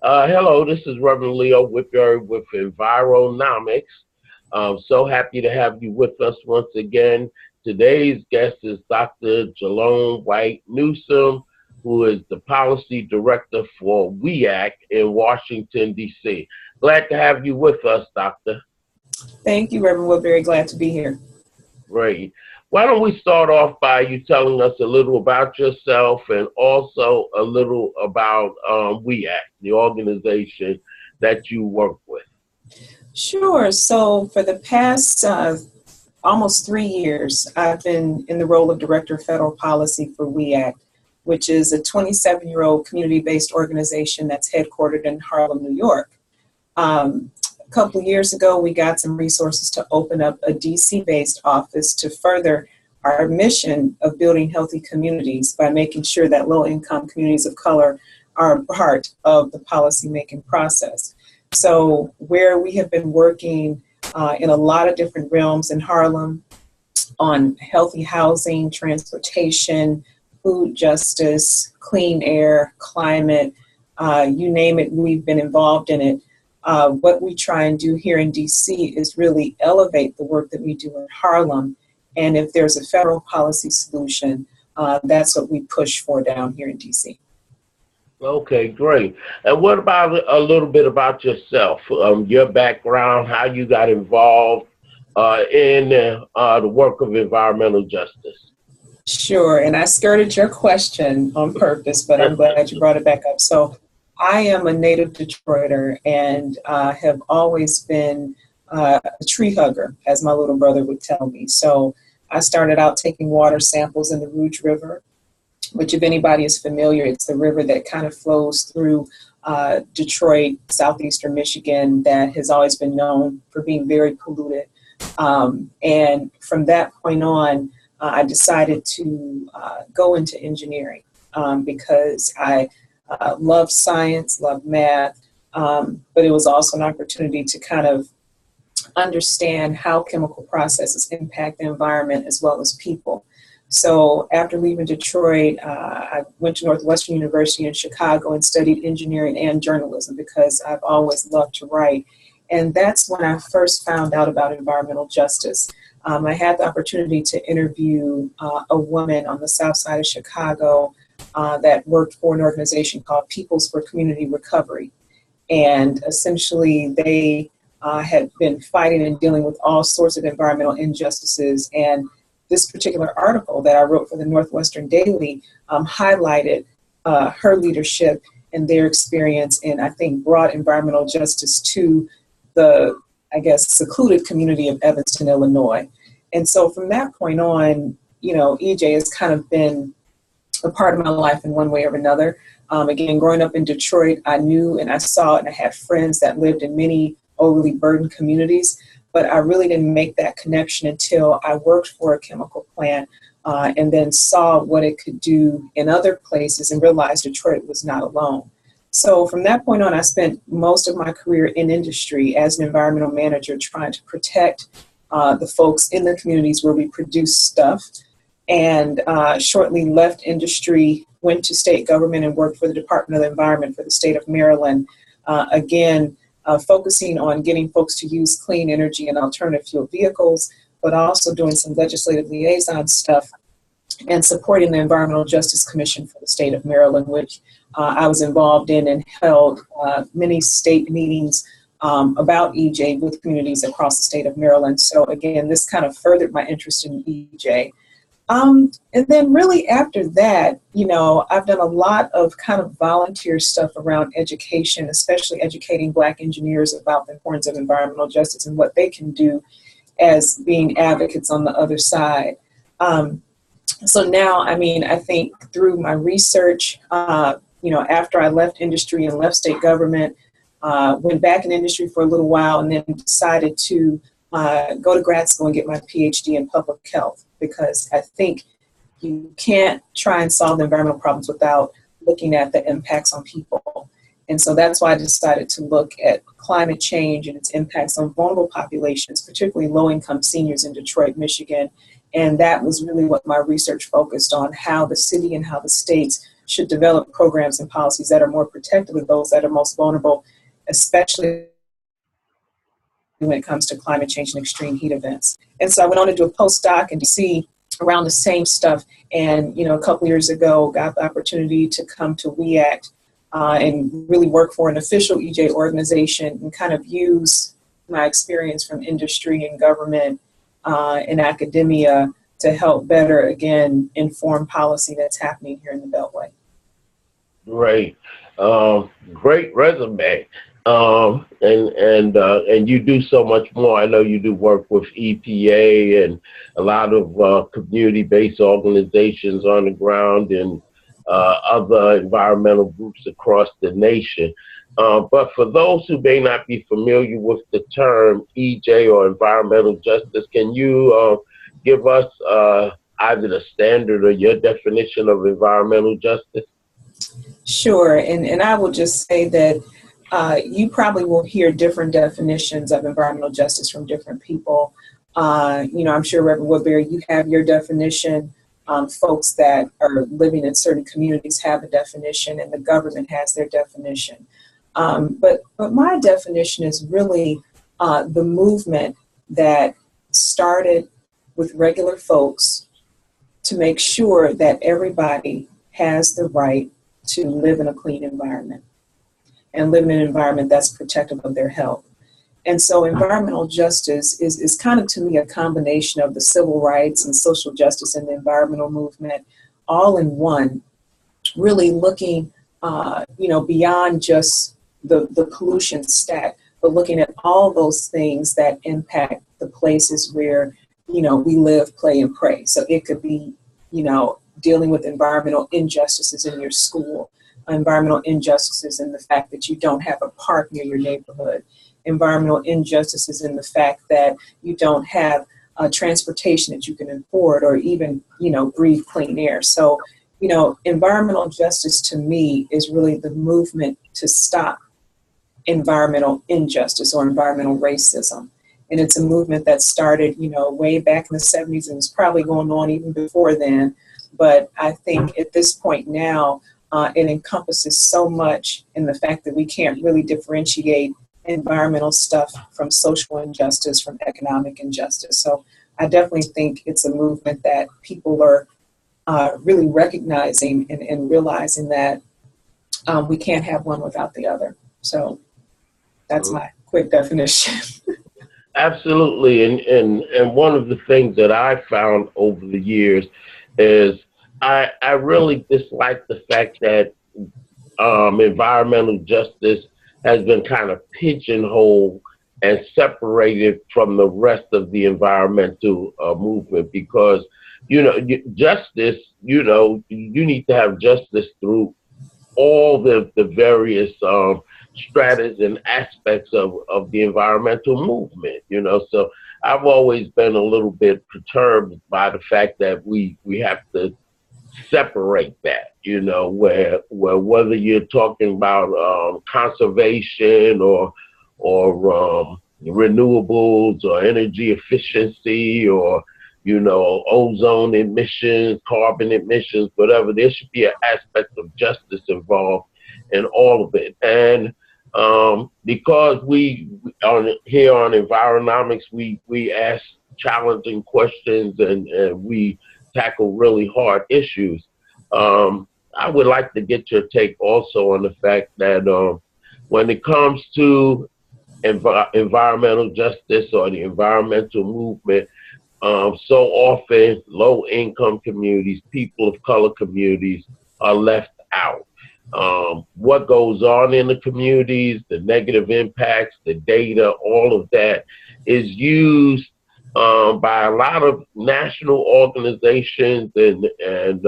Hello, this is Reverend Leo Whitbury with Environomics. So happy to have you with us once again. Today's guest is Dr. Jalonne White Newsome, who is the Policy Director for WEAC in Washington, D.C. Glad to have you with us, Doctor. Thank you, Reverend. We're very glad to be here. Great. Why don't we start off by you telling us a little about yourself and also a little about WEAC, the organization that you work with? Sure. So for the past almost 3 years, I've been in the role of Director of Federal Policy for WEAC, which is a 27-year-old community-based organization that's headquartered in Harlem, New York. A couple of years ago, we got some resources to open up a DC-based office to further our mission of building healthy communities by making sure that low-income communities of color are part of the policymaking process. So where we have been working in a lot of different realms in Harlem on healthy housing, transportation, food justice, clean air, climate, you name it, we've been involved in it. What we try and do here in DC is really elevate the work that we do in Harlem. And if there's a federal policy solution, that's what we push for down here in DC. Okay, great. And what about a little bit about yourself, your background, how you got involved in the work of environmental justice? Sure, and I skirted your question on purpose, but I'm glad you brought it back up. So I am a native Detroiter and have always been a tree hugger, as my little brother would tell me. So I started out taking water samples in the Rouge River, which if anybody is familiar, it's the river that kind of flows through Detroit, southeastern Michigan, that has always been known for being very polluted. And from that point on, I decided to go into engineering because I love science, love math, but it was also an opportunity to kind of understand how chemical processes impact the environment as well as people. So after leaving Detroit, I went to Northwestern University in Chicago and studied engineering and journalism because I've always loved to write. And that's when I first found out about environmental justice. I had the opportunity to interview a woman on the south side of Chicago that worked for an organization called Peoples for Community Recovery. And essentially they had been fighting and dealing with all sorts of environmental injustices. And this particular article that I wrote for the Northwestern Daily highlighted her leadership and their experience in, I think, brought environmental justice to the, I guess, secluded community of Evanston, Illinois. And so from that point on, you know, EJ has kind of been a part of my life in one way or another. Again, growing up in Detroit, I knew and I saw it, and I had friends that lived in many overly burdened communities, but I really didn't make that connection until I worked for a chemical plant and then saw what it could do in other places and realized Detroit was not alone. So from that point on, I spent most of my career in industry as an environmental manager trying to protect the folks in the communities where we produce stuff, and shortly left industry, went to state government and worked for the Department of the Environment for the state of Maryland, focusing on getting folks to use clean energy and alternative fuel vehicles, but also doing some legislative liaison stuff and supporting the Environmental Justice Commission for the state of Maryland, which I was involved in and held many state meetings about EJ with communities across the state of Maryland. So again, this kind of furthered my interest in EJ. And then really after that, you know, I've done a lot of kind of volunteer stuff around education, especially educating Black engineers about the importance of environmental justice and what they can do as being advocates on the other side. So now, I mean, I think through my research, you know, after I left industry and left state government, went back in industry for a little while and then decided to go to grad school and get my PhD in public health, because I think you can't try and solve the environmental problems without looking at the impacts on people. And so that's why I decided to look at climate change and its impacts on vulnerable populations, particularly low-income seniors in Detroit, Michigan. And that was really what my research focused on, how the city and how the states should develop programs and policies that are more protective of those that are most vulnerable, especially when it comes to climate change and extreme heat events. And so I went on to do a postdoc in DC around the same stuff. And, a couple years ago, got the opportunity to come to WEACT and really work for an official EJ organization and kind of use my experience from industry and government and academia to help better, again, inform policy that's happening here in the Beltway. Great. Great resume. And you do so much more. I know you do work with EPA and a lot of community-based organizations on the ground and other environmental groups across the nation. But for those who may not be familiar with the term EJ or environmental justice, can you give us either the standard or your definition of environmental justice? Sure, and I will just say that you probably will hear different definitions of environmental justice from different people. I'm sure, Reverend Woodbury, you have your definition. Folks that are living in certain communities have a definition, and the government has their definition. But my definition is really the movement that started with regular folks to make sure that everybody has the right to live in a clean environment and live in an environment that's protective of their health. And so environmental justice is kind of, to me, a combination of the civil rights and social justice and the environmental movement all in one, really looking, beyond just the pollution stack, but looking at all those things that impact the places where, we live, play, and pray. So it could be, dealing with environmental injustices in your school, environmental injustices in the fact that you don't have a park near your neighborhood, environmental injustices in the fact that you don't have transportation that you can afford or even, breathe clean air. So, environmental justice to me is really the movement to stop environmental injustice or environmental racism. And it's a movement that started, way back in the 70s and was probably going on even before then. But I think at this point now, it encompasses so much in the fact that we can't really differentiate environmental stuff from social injustice, from economic injustice. So I definitely think it's a movement that people are really recognizing and realizing that we can't have one without the other. So that's my quick definition. Absolutely. And one of the things that I found over the years is I really dislike the fact that environmental justice has been kind of pigeonholed and separated from the rest of the environmental movement because, justice, you need to have justice through all the various stratas and aspects of the environmental movement, So I've always been a little bit perturbed by the fact that we have to separate that, where whether you're talking about conservation or renewables or energy efficiency or ozone emissions, carbon emissions, whatever, there should be an aspect of justice involved in all of it. And because we here on Environomics, we ask challenging questions and we tackle really hard issues. I would like to get your take also on the fact that when it comes to environmental justice or the environmental movement, so often low-income communities, people of color communities are left out. What goes on in the communities, the negative impacts, the data, all of that is used by a lot of national organizations and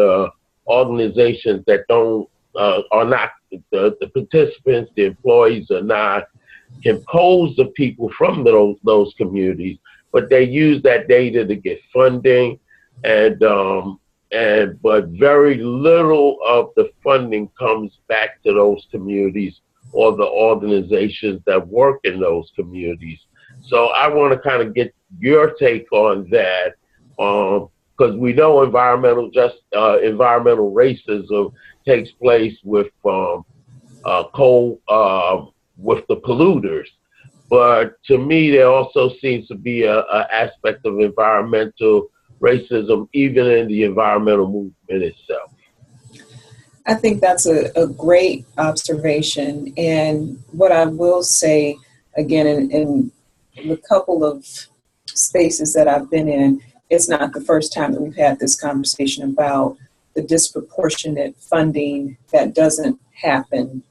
organizations that are not, the participants, the employees are not composed of people from those communities, but they use that data to get funding but very little of the funding comes back to those communities or the organizations that work in those communities. So I want to kind of get your take on that, because we know environmental racism takes place with coal, with the polluters. But to me, there also seems to be a aspect of environmental racism, even in the environmental movement itself. I think that's a great observation. And what I will say, again, in the couple of spaces that I've been in, it's not the first time that we've had this conversation about the disproportionate funding that doesn't happen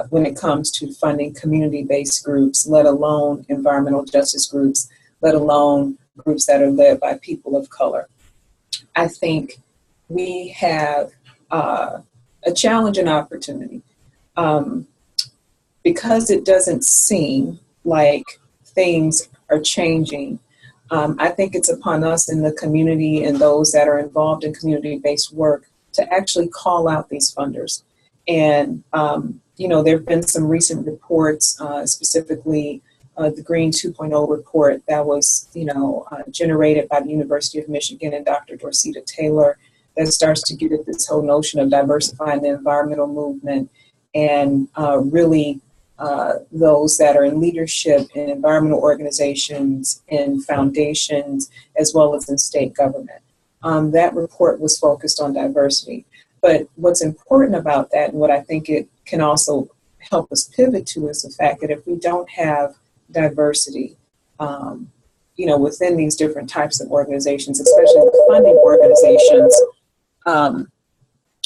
when it comes to funding community-based groups, let alone environmental justice groups, let alone groups that are led by people of color. I think we have a challenge and opportunity because it doesn't seem like things are changing. I think it's upon us in the community and those that are involved in community-based work to actually call out these funders. And, there have been some recent reports, specifically the Green 2.0 report that was, generated by the University of Michigan and Dr. Dorceta Taylor, that starts to get at this whole notion of diversifying the environmental movement and really those that are in leadership in environmental organizations, in foundations, as well as in state government. That report was focused on diversity. But what's important about that, and what I think it can also help us pivot to, is the fact that if we don't have diversity, within these different types of organizations, especially the funding organizations,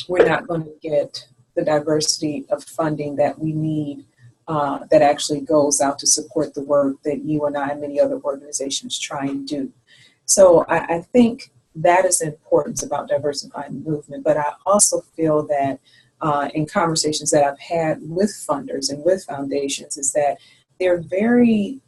we're not going to get the diversity of funding that we need that actually goes out to support the work that you and I and many other organizations try and do. So I think that is the importance about diversifying the movement. But I also feel that in conversations that I've had with funders and with foundations is that they're very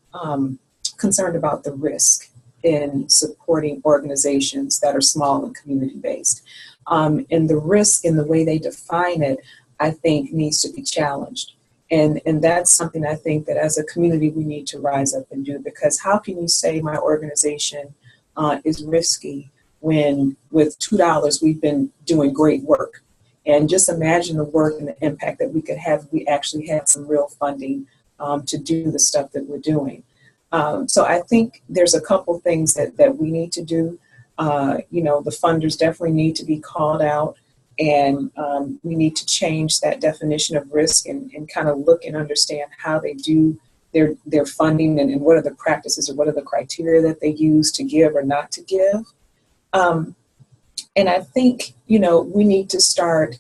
concerned about the risk in supporting organizations that are small and community-based. And the risk in the way they define it, I think, needs to be challenged. And that's something I think that as a community we need to rise up and do, because how can you say my organization is risky when with $2 we've been doing great work? And just imagine the work and the impact that we could have if we actually had some real funding to do the stuff that we're doing. So I think there's a couple things that we need to do. The funders definitely need to be called out, and we need to change that definition of risk and kind of look and understand how they do their funding and what are the practices or what are the criteria that they use to give or not to give. And I think, we need to start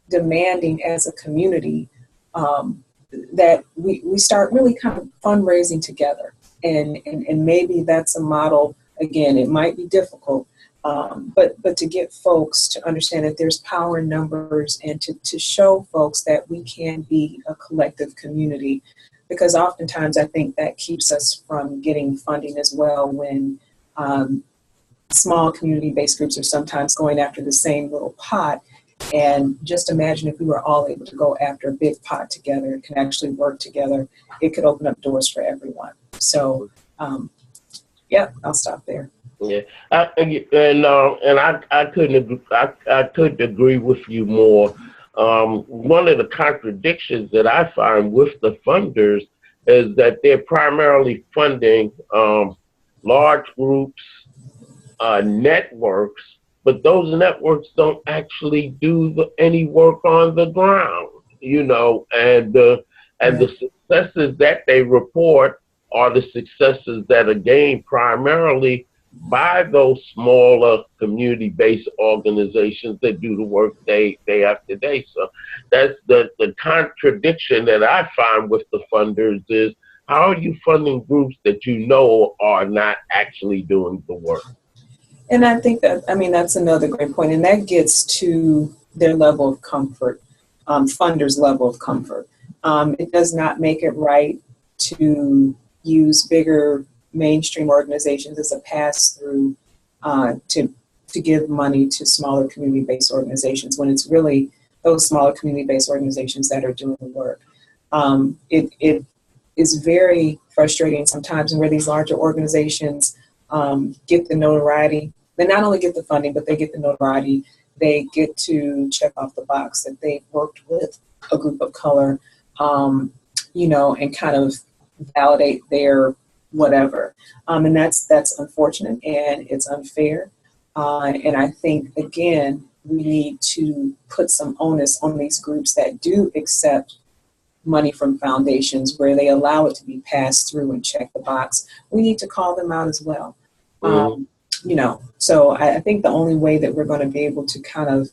demanding as a community that we start really kind of fundraising together. And maybe that's a model, again, it might be difficult, but to get folks to understand that there's power in numbers and to show folks that we can be a collective community. Because oftentimes I think that keeps us from getting funding as well when small community-based groups are sometimes going after the same little pot. And just imagine if we were all able to go after a big pot together and can actually work together, it could open up doors for everyone. So, I'll stop there. Yeah, I couldn't agree with you more. One of the contradictions that I find with the funders is that they're primarily funding large groups, networks, but those networks don't actually do any work on the ground, and the successes that they report are the successes that are gained primarily by those smaller community-based organizations that do the work day after day. So that's the contradiction that I find with the funders is, how are you funding groups that are not actually doing the work? And I think that's another great point. And that gets to their level of comfort, funders' level of comfort. It does not make it right to use bigger mainstream organizations as a pass-through to give money to smaller community-based organizations when it's really those smaller community-based organizations that are doing the work. It is very frustrating sometimes where these larger organizations get the notoriety. They not only get the funding, but they get the notoriety they get to check off the box that they've worked with a group of color, and kind of validate their whatever. And that's unfortunate and it's unfair. And I think, again, we need to put some onus on these groups that do accept money from foundations where they allow it to be passed through and check the box. We need to call them out as well. So I think the only way that we're going to be able to kind of,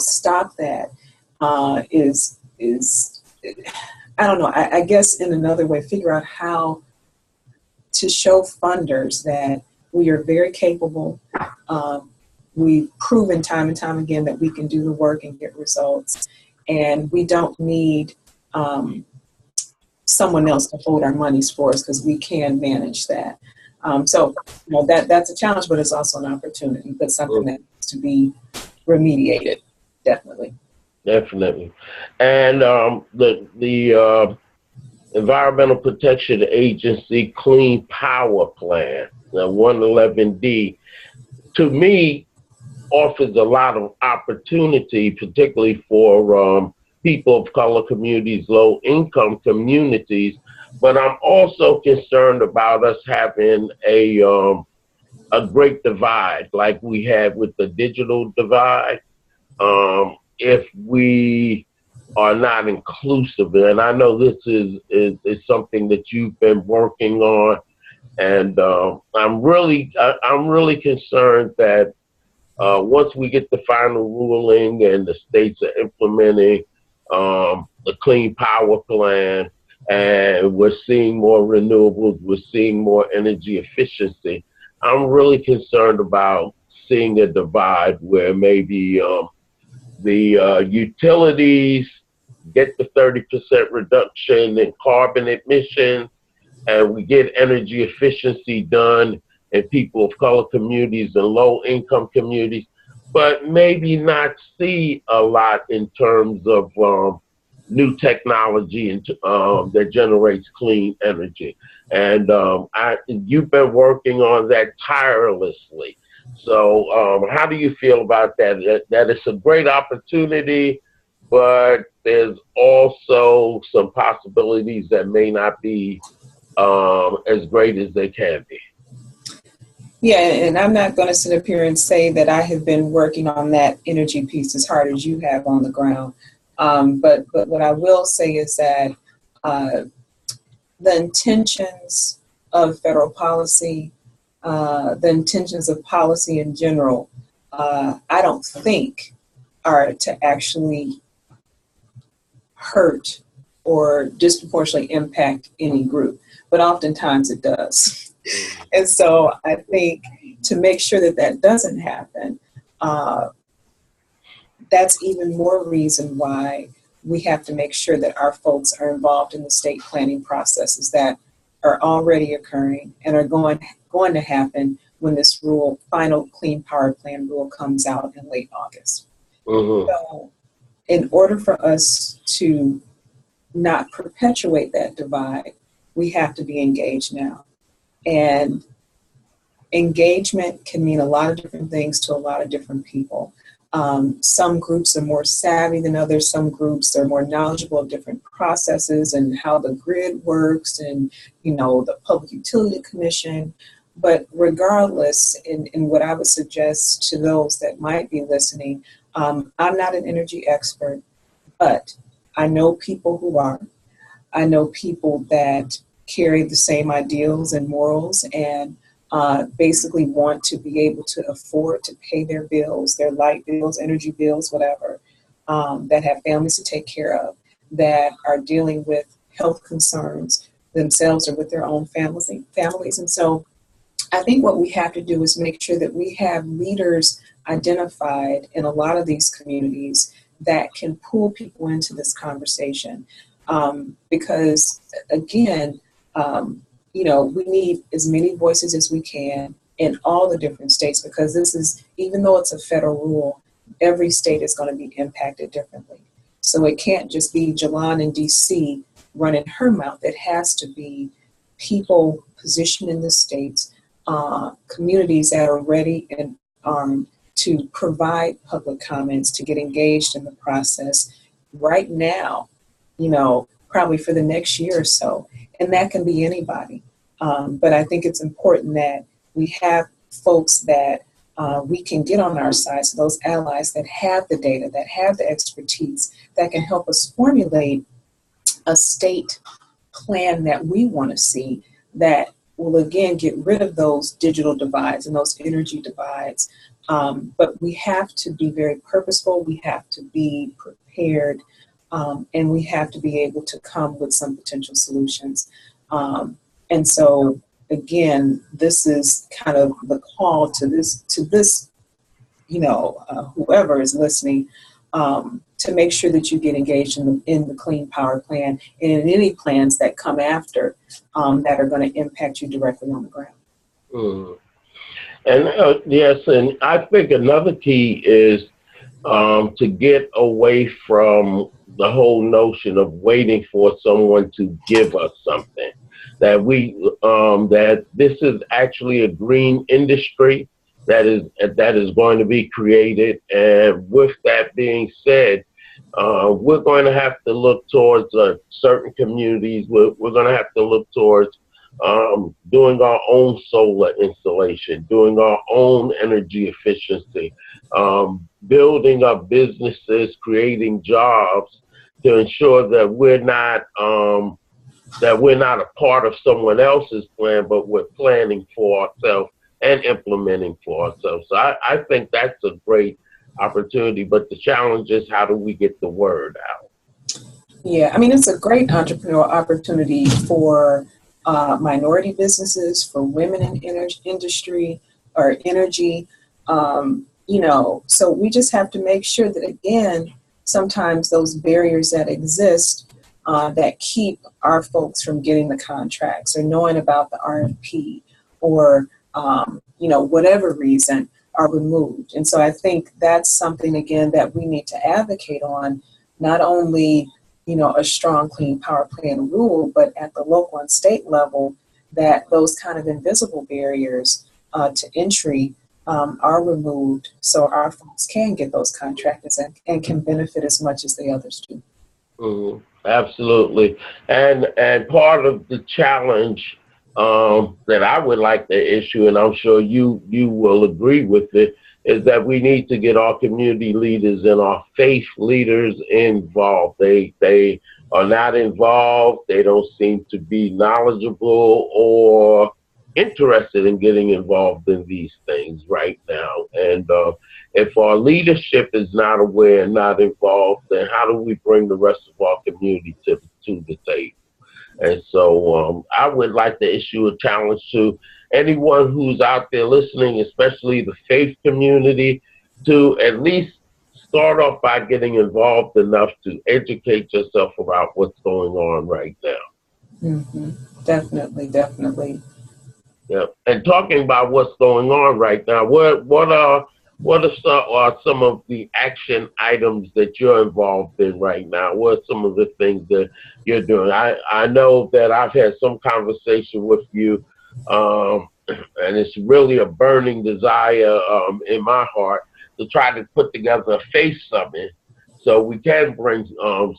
stop that is I don't know, I guess in another way, figure out how to show funders that we are very capable. We've proven time and time again that we can do the work and get results. And we don't need someone else to hold our monies for us because we can manage that. That's a challenge, but it's also an opportunity, but something that needs to be remediated, definitely. Definitely. And the Environmental Protection Agency Clean Power Plan, the 111D, to me, offers a lot of opportunity, particularly for people of color communities, low-income communities. But I'm also concerned about us having a great divide, like we had with the digital divide. If we are not inclusive, and I know this is something that you've been working on, and I'm really concerned that once we get the final ruling and the states are implementing the Clean Power Plan, and we're seeing more renewables, we're seeing more energy efficiency, I'm really concerned about seeing a divide where maybe the utilities get the 30% reduction in carbon emissions, and we get energy efficiency done in people of color communities and low-income communities, but maybe not see a lot in terms of new technology that generates clean energy. And you've been working on that tirelessly. So how do you feel about that? That it's a great opportunity, but there's also some possibilities that may not be as great as they can be. Yeah, and I'm not going to sit up here and say that I have been working on that energy piece as hard as you have on the ground. But what I will say is that the intentions of federal policy, the intentions of policy in general, I don't think are to actually hurt or disproportionately impact any group, but oftentimes it does. And so I think to make sure that that doesn't happen, that's even more reason why we have to make sure that our folks are involved in the state planning processes that are already occurring and are going to happen when this final Clean Power Plan rule comes out in late August. So in order for us to not perpetuate that divide, we have to be engaged now. And engagement can mean a lot of different things to a lot of different people. Some groups are more savvy than others. Some groups are more knowledgeable of different processes and how the grid works and, the Public Utility Commission. But regardless, in what I would suggest to those that might be listening, I'm not an energy expert, but I know people who are. I know people that carry the same ideals and morals and basically want to be able to afford to pay their bills, their light bills, energy bills, whatever, that have families to take care of, that are dealing with health concerns themselves or with their own families. And so I think what we have to do is make sure that we have leaders identified in a lot of these communities that can pull people into this conversation. Because again, we need as many voices as we can in all the different states, because this is, even though it's a federal rule, every state is going to be impacted differently. So it can't just be Jalonne in DC running her mouth. It has to be people positioned in the states, communities that are ready and to provide public comments, to get engaged in the process right now, probably for the next year or so. And that can be anybody. But I think it's important that we have folks that we can get on our side, so those allies that have the data, that have the expertise, that can help us formulate a state plan that we want to see that will, again, get rid of those digital divides and those energy divides. But we have to be very purposeful, we have to be prepared, and we have to be able to come with some potential solutions. And so, again, this is kind of the call to this, whoever is listening, to make sure that you get engaged in the Clean Power Plan and in any plans that come after that are going to impact you directly on the ground. Mm. And yes, and I think another key is to get away from the whole notion of waiting for someone to give us something. That this is actually a green industry that is going to be created. And with that being said, we're going to have to look towards certain communities. We're going to have to look towards doing our own solar installation, doing our own energy efficiency, building up businesses, creating jobs to ensure that we're not a part of someone else's plan, but we're planning for ourselves and implementing for ourselves. So I think that's a great opportunity, but the challenge is, how do we get the word out? Yeah, I mean, it's a great entrepreneurial opportunity for minority businesses, for women in industry or energy, so we just have to make sure that, again, sometimes those barriers that exist that keep our folks from getting the contracts or knowing about the RFP or, whatever reason, are removed. And so I think that's something, again, that we need to advocate on, not only a strong Clean Power Plan rule, but at the local and state level, that those kind of invisible barriers to entry are removed so our folks can get those contractors and can benefit as much as the others do. Mm-hmm. Absolutely. And part of the challenge that I would like to issue, and I'm sure you will agree with it, is that we need to get our community leaders and our faith leaders involved. They are not involved. They don't seem to be knowledgeable or interested in getting involved in these things right now. And if our leadership is not aware and not involved, then how do we bring the rest of our community to the table? And so I would like to issue a challenge to anyone who's out there listening, especially the faith community, to at least start off by getting involved enough to educate yourself about what's going on right now. Mm-hmm. Definitely. Yeah. And talking about what's going on right now, what are some of the action items that you're involved in right now? What are some of the things that you're doing? I know that I've had some conversation with you, and it's really a burning desire in my heart to try to put together a faith summit so we can bring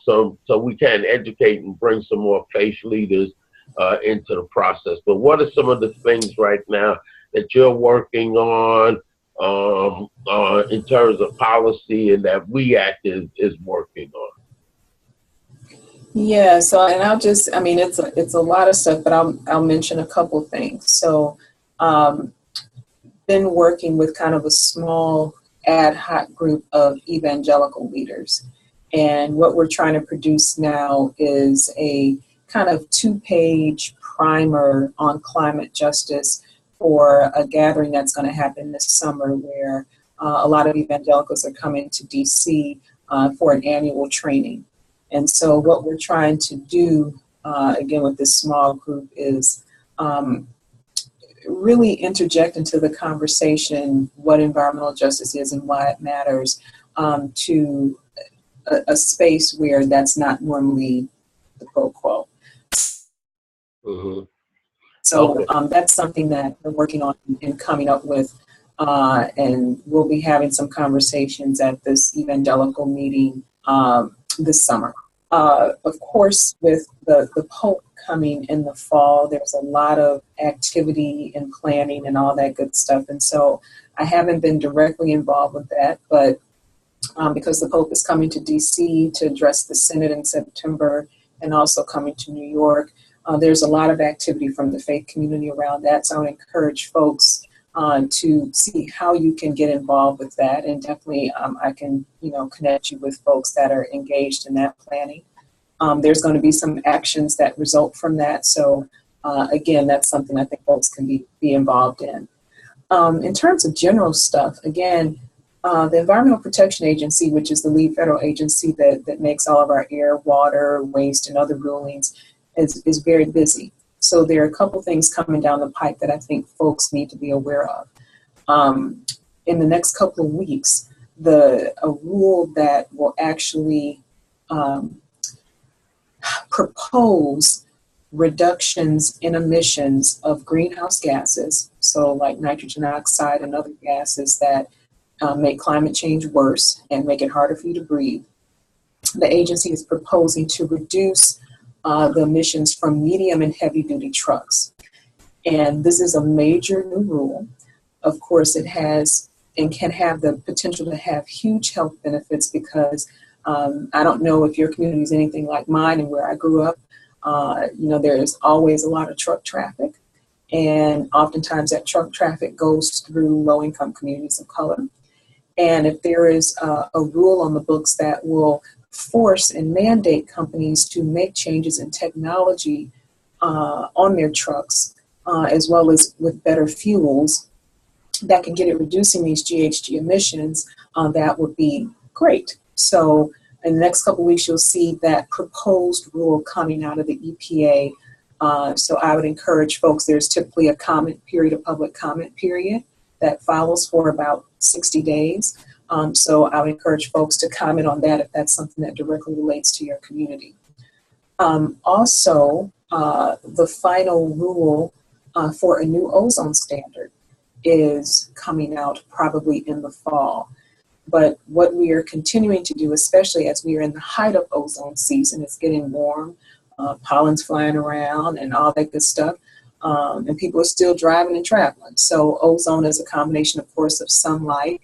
so we can educate and bring some more faith leaders into the process. But what are some of the things right now that you're working on in terms of policy and that We Act is working on? Yeah, so, and it's a lot of stuff, but I'll mention a couple things. So, been working with kind of a small ad hoc group of evangelical leaders. And what we're trying to produce now is a kind of 2-page primer on climate justice for a gathering that's going to happen this summer, where a lot of evangelicals are coming to DC for an annual training. And so what we're trying to do, again, with this small group is really interject into the conversation what environmental justice is and why it matters to a space where that's not normally the pro quo. Mm-hmm. So that's something that we're working on and coming up with and we'll be having some conversations at this evangelical meeting this summer. Of course, with the Pope coming in the fall, there's a lot of activity and planning and all that good stuff. And so I haven't been directly involved with that, but because the Pope is coming to DC to address the Synod in September and also coming to New York, there's a lot of activity from the faith community around that. So I would encourage folks to see how you can get involved with that. And definitely I can, connect you with folks that are engaged in that planning. There's going to be some actions that result from that. So again, that's something I think folks can be involved in. In terms of general stuff, again, the Environmental Protection Agency, which is the lead federal agency that makes all of our air, water, waste, and other rulings, is very busy. So there are a couple things coming down the pipe that I think folks need to be aware of. In the next couple of weeks, a rule that will actually propose reductions in emissions of greenhouse gases, so like nitrogen oxide and other gases that make climate change worse and make it harder for you to breathe. The agency is proposing to reduce the emissions from medium and heavy duty trucks. And this is a major new rule. Of course, it has and can have the potential to have huge health benefits because I don't know if your community is anything like mine and where I grew up. There's always a lot of truck traffic. And oftentimes that truck traffic goes through low-income communities of color. And if there is a rule on the books that will force and mandate companies to make changes in technology on their trucks, as well as with better fuels that can get at reducing these GHG emissions, that would be great. So in the next couple of weeks, you'll see that proposed rule coming out of the EPA. So I would encourage folks, there's typically a public comment period that follows for about 60 days. So I would encourage folks to comment on that if that's something that directly relates to your community. Also, the final rule for a new ozone standard is coming out probably in the fall. But what we are continuing to do, especially as we are in the height of ozone season, it's getting warm, pollen's flying around and all that good stuff. And people are still driving and traveling. So ozone is a combination, of course, of sunlight,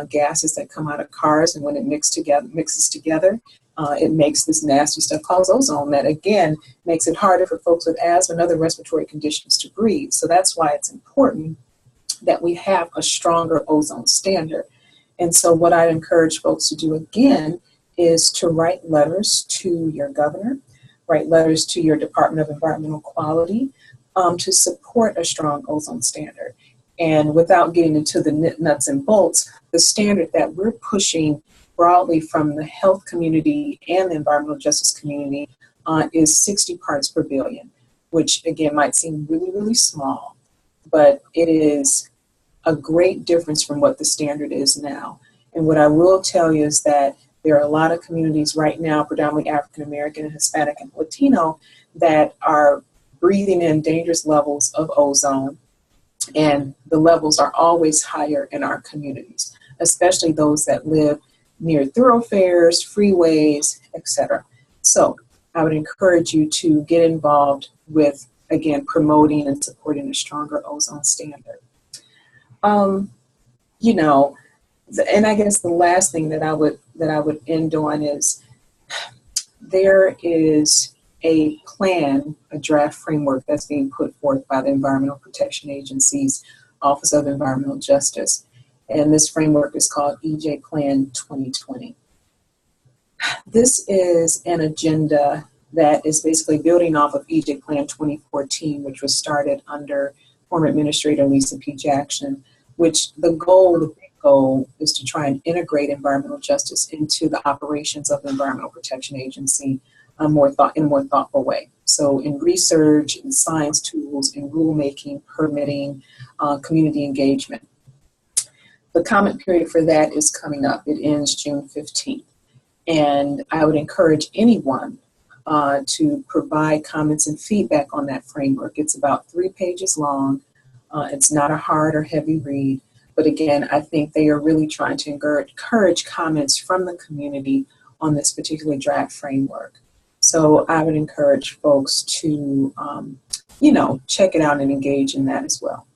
gases that come out of cars, and when it mixes together, it makes this nasty stuff called ozone that, again, makes it harder for folks with asthma and other respiratory conditions to breathe. So that's why it's important that we have a stronger ozone standard. And so what I encourage folks to do, again, is to write letters to your governor, write letters to your Department of Environmental Quality, to support a strong ozone standard. And without getting into the nuts and bolts, the standard that we're pushing broadly from the health community and the environmental justice community is 60 parts per billion, which again might seem really, really small, but it is a great difference from what the standard is now. And what I will tell you is that there are a lot of communities right now, predominantly African American and Hispanic and Latino, that are breathing in dangerous levels of ozone, and the levels are always higher in our communities, especially those that live near thoroughfares, freeways, etc. So I would encourage you to get involved with, again, promoting and supporting a stronger ozone standard. And I guess the last thing that I would end on is there is a plan, a draft framework that's being put forth by the Environmental Protection Agency's Office of Environmental Justice. And this framework is called EJ Plan 2020. This is an agenda that is basically building off of EJ Plan 2014, which was started under former Administrator Lisa P. Jackson, which the big goal is to try and integrate environmental justice into the operations of the Environmental Protection Agency in a more thoughtful way. So in research, in science tools, in rulemaking, permitting, community engagement. The comment period for that is coming up. It ends June 15th. And I would encourage anyone to provide comments and feedback on that framework. It's about 3 pages long. It's not a hard or heavy read, But again, I think they are really trying to encourage comments from the community on this particular draft framework. So I would encourage folks to, check it out and engage in that as well.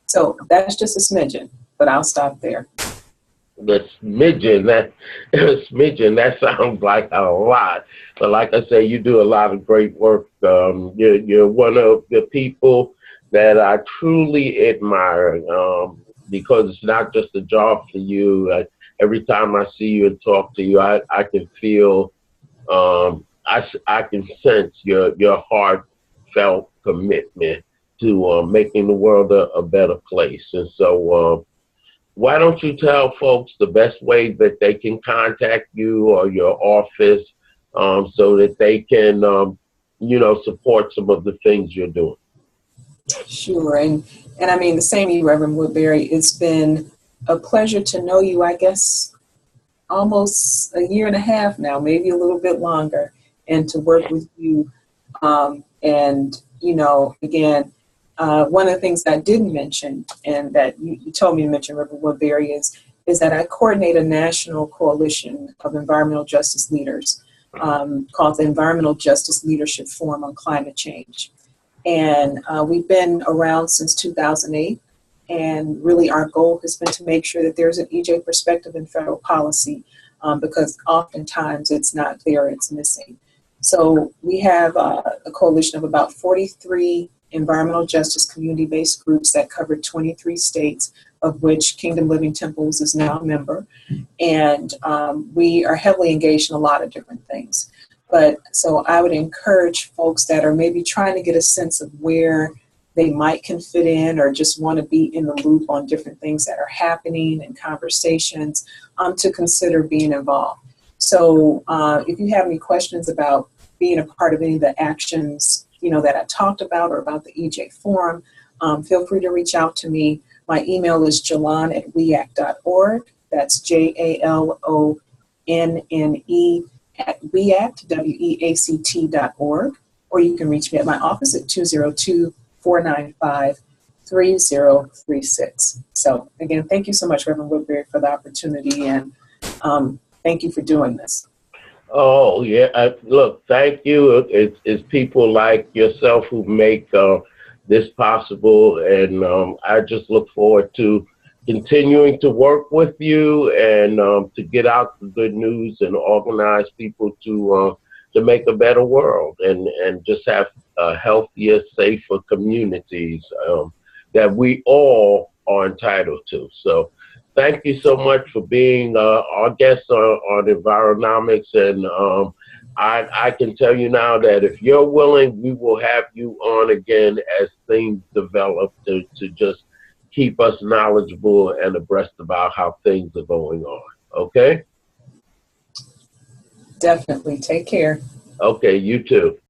So that's just a smidgen, but I'll stop there. The smidgen, that sounds like a lot. But like I say, you do a lot of great work. You're one of the people that I truly admire, because it's not just a job for you. Every time I see you and talk to you, I can feel, I can sense your heartfelt commitment to making the world a better place. And so why don't you tell folks the best way that they can contact you or your office, so that they can, support some of the things you're doing? Sure. And I mean, the same you, Reverend Woodbury. It's been a pleasure to know you, I guess, almost a year and a half now, maybe a little bit longer, and to work with you. Again, one of the things that I didn't mention, and that you told me to mention, Reverend Woodbury, is that I coordinate a national coalition of environmental justice leaders called the Environmental Justice Leadership Forum on Climate Change. And we've been around since 2008. And really our goal has been to make sure that there's an EJ perspective in federal policy, because oftentimes it's not there, it's missing. So we have a coalition of about 43 environmental justice community-based groups that cover 23 states, of which Kingdom Living Temples is now a member. And we are heavily engaged in a lot of different things. But so I would encourage folks that are maybe trying to get a sense of where they might can fit in, or just want to be in the loop on different things that are happening and conversations, to consider being involved. So if you have any questions about being a part of any of the actions, that I talked about, or about the EJ Forum, feel free to reach out to me. My email is jalonne@weact.org. That's JALONNE @weact.org. Or you can reach me at my office at 202-495-3036. So again, thank you so much, Reverend Woodbury, for the opportunity, and thank you for doing this. Oh, yeah. Look, thank you. It's people like yourself who make this possible. And I just look forward to continuing to work with you, and to get out the good news and organize people to make a better world, and just have healthier, safer communities that we all are entitled to. So thank you so much for being our guest on Environomics. And I can tell you now that if you're willing, we will have you on again as things develop, to just keep us knowledgeable and abreast about how things are going on. Okay? Definitely. Take care. Okay, you too.